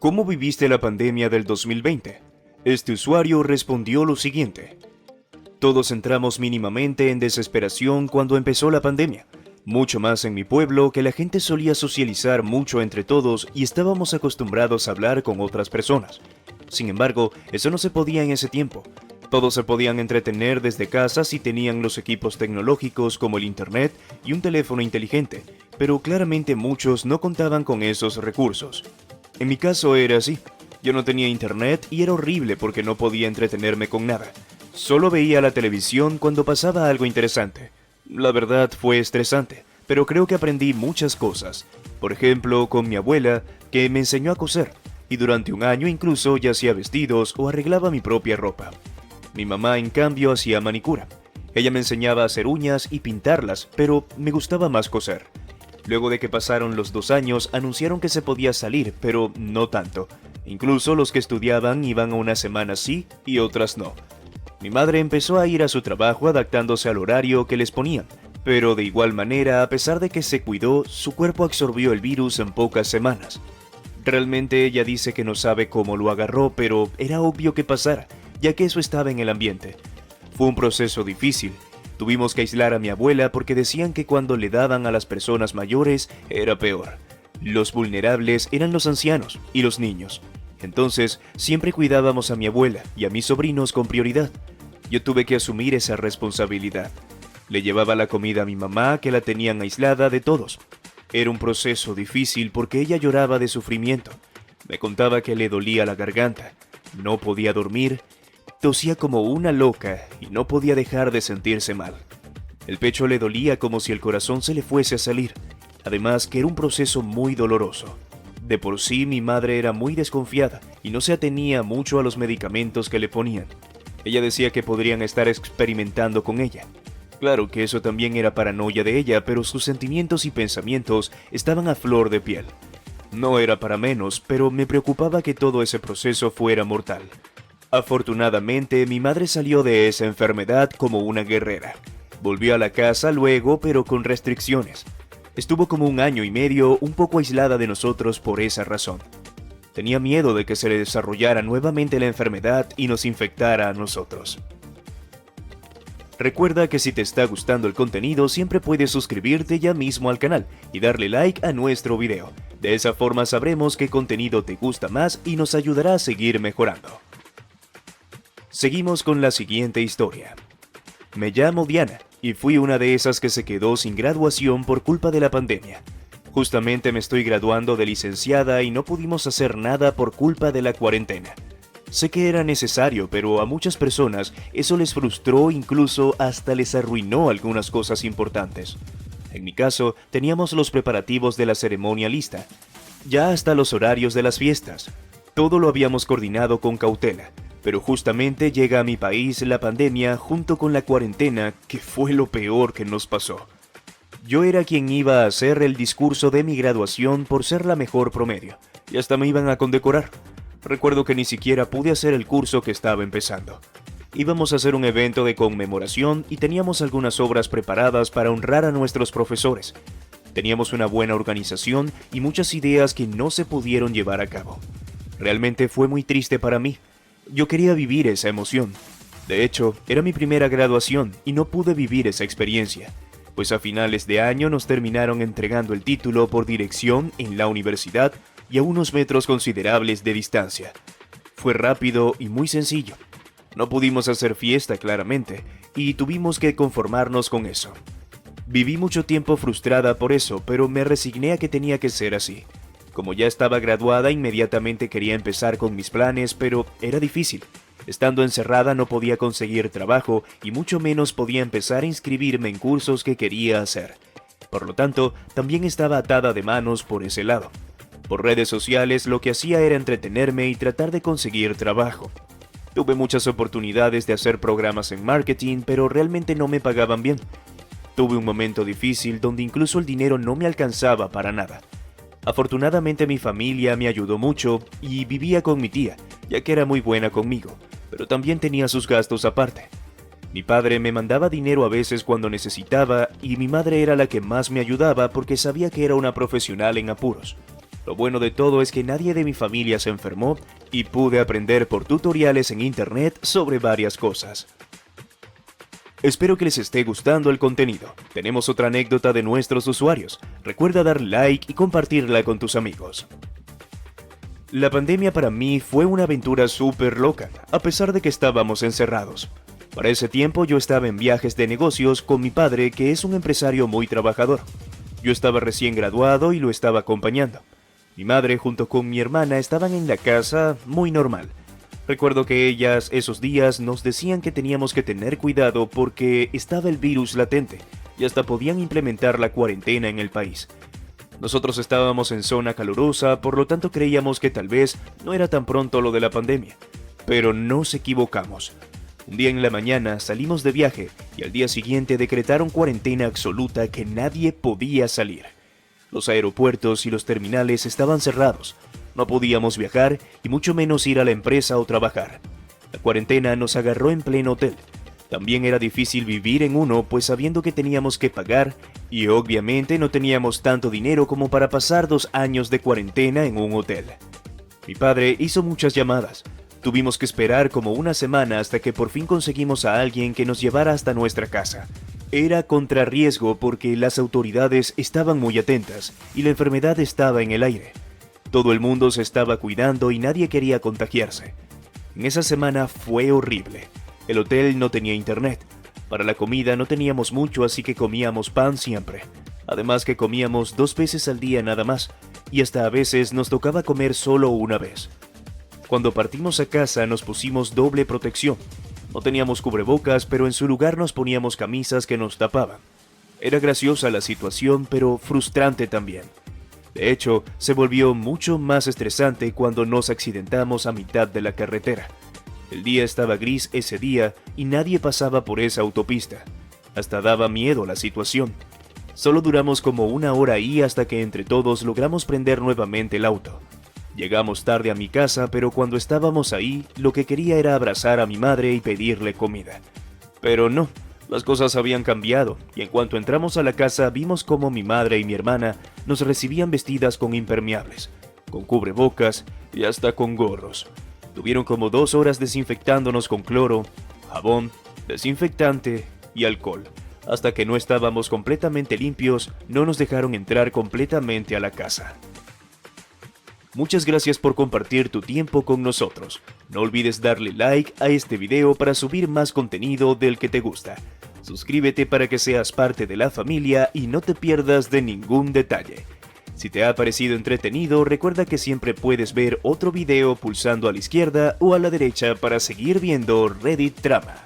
¿Cómo viviste la pandemia del 2020? Este usuario respondió lo siguiente. Todos entramos mínimamente en desesperación cuando empezó la pandemia. Mucho más en mi pueblo, que la gente solía socializar mucho entre todos y estábamos acostumbrados a hablar con otras personas. Sin embargo, eso no se podía en ese tiempo. Todos se podían entretener desde casa si tenían los equipos tecnológicos como el internet y un teléfono inteligente, pero claramente muchos no contaban con esos recursos. En mi caso era así. Yo no tenía internet y era horrible porque no podía entretenerme con nada. Solo veía la televisión cuando pasaba algo interesante. La verdad fue estresante, pero creo que aprendí muchas cosas. Por ejemplo, con mi abuela, que me enseñó a coser, y durante un año incluso ya hacía vestidos o arreglaba mi propia ropa. Mi mamá, en cambio, hacía manicura. Ella me enseñaba a hacer uñas y pintarlas, pero me gustaba más coser. Luego de que pasaron los 2 años, anunciaron que se podía salir, pero no tanto. Incluso los que estudiaban iban a unas semanas sí y otras no. Mi madre empezó a ir a su trabajo adaptándose al horario que les ponían, pero de igual manera, a pesar de que se cuidó, su cuerpo absorbió el virus en pocas semanas. Realmente ella dice que no sabe cómo lo agarró, pero era obvio que pasara, ya que eso estaba en el ambiente. Fue un proceso difícil. Tuvimos que aislar a mi abuela porque decían que cuando le daban a las personas mayores era peor. Los vulnerables eran los ancianos y los niños. Entonces, siempre cuidábamos a mi abuela y a mis sobrinos con prioridad. Yo tuve que asumir esa responsabilidad. Le llevaba la comida a mi mamá, que la tenían aislada de todos. Era un proceso difícil porque ella lloraba de sufrimiento. Me contaba que le dolía la garganta, no podía dormir, tosía como una loca y no podía dejar de sentirse mal. El pecho le dolía como si el corazón se le fuese a salir. Además que era un proceso muy doloroso. De por sí mi madre era muy desconfiada y no se atenía mucho a los medicamentos que le ponían. Ella decía que podrían estar experimentando con ella. Claro que eso también era paranoia de ella, pero sus sentimientos y pensamientos estaban a flor de piel. No era para menos, pero me preocupaba que todo ese proceso fuera mortal. Afortunadamente, mi madre salió de esa enfermedad como una guerrera. Volvió a la casa luego, pero con restricciones. Estuvo como 1 año y medio un poco aislada de nosotros por esa razón. Tenía miedo de que se le desarrollara nuevamente la enfermedad y nos infectara a nosotros. Recuerda que si te está gustando el contenido, siempre puedes suscribirte ya mismo al canal y darle like a nuestro video. De esa forma sabremos qué contenido te gusta más y nos ayudará a seguir mejorando. Seguimos con la siguiente historia. Me llamo Diana y fui una de esas que se quedó sin graduación por culpa de la pandemia. Justamente me estoy graduando de licenciada y no pudimos hacer nada por culpa de la cuarentena. Sé que era necesario, pero a muchas personas eso les frustró, incluso hasta les arruinó algunas cosas importantes. En mi caso, teníamos los preparativos de la ceremonia lista, ya hasta los horarios de las fiestas. Todo lo habíamos coordinado con cautela, pero justamente llega a mi país la pandemia junto con la cuarentena, que fue lo peor que nos pasó. Yo era quien iba a hacer el discurso de mi graduación por ser la mejor promedio, y hasta me iban a condecorar. Recuerdo que ni siquiera pude hacer el curso que estaba empezando. Íbamos a hacer un evento de conmemoración y teníamos algunas obras preparadas para honrar a nuestros profesores. Teníamos una buena organización y muchas ideas que no se pudieron llevar a cabo. Realmente fue muy triste para mí. Yo quería vivir esa emoción. De hecho, era mi primera graduación y no pude vivir esa experiencia, pues a finales de año nos terminaron entregando el título por dirección en la universidad y a unos metros considerables de distancia. Fue rápido y muy sencillo. No pudimos hacer fiesta, claramente, y tuvimos que conformarnos con eso. Viví mucho tiempo frustrada por eso, pero me resigné a que tenía que ser así. Como ya estaba graduada, inmediatamente quería empezar con mis planes, pero era difícil. Estando encerrada no podía conseguir trabajo y mucho menos podía empezar a inscribirme en cursos que quería hacer. Por lo tanto, también estaba atada de manos por ese lado. Por redes sociales lo que hacía era entretenerme y tratar de conseguir trabajo. Tuve muchas oportunidades de hacer programas en marketing, pero realmente no me pagaban bien. Tuve un momento difícil donde incluso el dinero no me alcanzaba para nada. Afortunadamente mi familia me ayudó mucho y vivía con mi tía, ya que era muy buena conmigo, pero también tenía sus gastos aparte. Mi padre me mandaba dinero a veces cuando necesitaba y mi madre era la que más me ayudaba porque sabía que era una profesional en apuros. Lo bueno de todo es que nadie de mi familia se enfermó y pude aprender por tutoriales en internet sobre varias cosas. Espero que les esté gustando el contenido. Tenemos otra anécdota de nuestros usuarios. Recuerda dar like y compartirla con tus amigos. La pandemia para mí fue una aventura súper loca, a pesar de que estábamos encerrados. Para ese tiempo yo estaba en viajes de negocios con mi padre, que es un empresario muy trabajador. Yo estaba recién graduado y lo estaba acompañando. Mi madre junto con mi hermana estaban en la casa muy normal. Recuerdo que ellas esos días nos decían que teníamos que tener cuidado porque estaba el virus latente y hasta podían implementar la cuarentena en el país. Nosotros estábamos en zona calurosa, por lo tanto creíamos que tal vez no era tan pronto lo de la pandemia. Pero nos equivocamos. Un día en la mañana salimos de viaje y al día siguiente decretaron cuarentena absoluta, que nadie podía salir. Los aeropuertos y los terminales estaban cerrados. No podíamos viajar y mucho menos ir a la empresa o trabajar. La cuarentena nos agarró en pleno hotel. También era difícil vivir en uno, pues sabiendo que teníamos que pagar y obviamente no teníamos tanto dinero como para pasar 2 años de cuarentena en un hotel. Mi padre hizo muchas llamadas. Tuvimos que esperar como una semana hasta que por fin conseguimos a alguien que nos llevara hasta nuestra casa. Era contra riesgo porque las autoridades estaban muy atentas y la enfermedad estaba en el aire. Todo el mundo se estaba cuidando y nadie quería contagiarse. En esa semana fue horrible. El hotel no tenía internet. Para la comida no teníamos mucho, así que comíamos pan siempre. Además que comíamos 2 veces al día nada más, y hasta a veces nos tocaba comer solo una vez. Cuando partimos a casa nos pusimos doble protección. No teníamos cubrebocas, pero en su lugar nos poníamos camisas que nos tapaban. Era graciosa la situación, pero frustrante también. De hecho, se volvió mucho más estresante cuando nos accidentamos a mitad de la carretera. El día estaba gris ese día y nadie pasaba por esa autopista. Hasta daba miedo la situación. Solo duramos como 1 hora ahí hasta que entre todos logramos prender nuevamente el auto. Llegamos tarde a mi casa, pero cuando estábamos ahí, lo que quería era abrazar a mi madre y pedirle comida. Pero no, las cosas habían cambiado, y en cuanto entramos a la casa vimos cómo mi madre y mi hermana nos recibían vestidas con impermeables, con cubrebocas y hasta con gorros. Tuvieron como 2 horas desinfectándonos con cloro, jabón, desinfectante y alcohol. Hasta que no estábamos completamente limpios, no nos dejaron entrar completamente a la casa. Muchas gracias por compartir tu tiempo con nosotros. No olvides darle like a este video para subir más contenido del que te gusta. Suscríbete para que seas parte de la familia y no te pierdas de ningún detalle. Si te ha parecido entretenido, recuerda que siempre puedes ver otro video pulsando a la izquierda o a la derecha para seguir viendo Reddit Drama.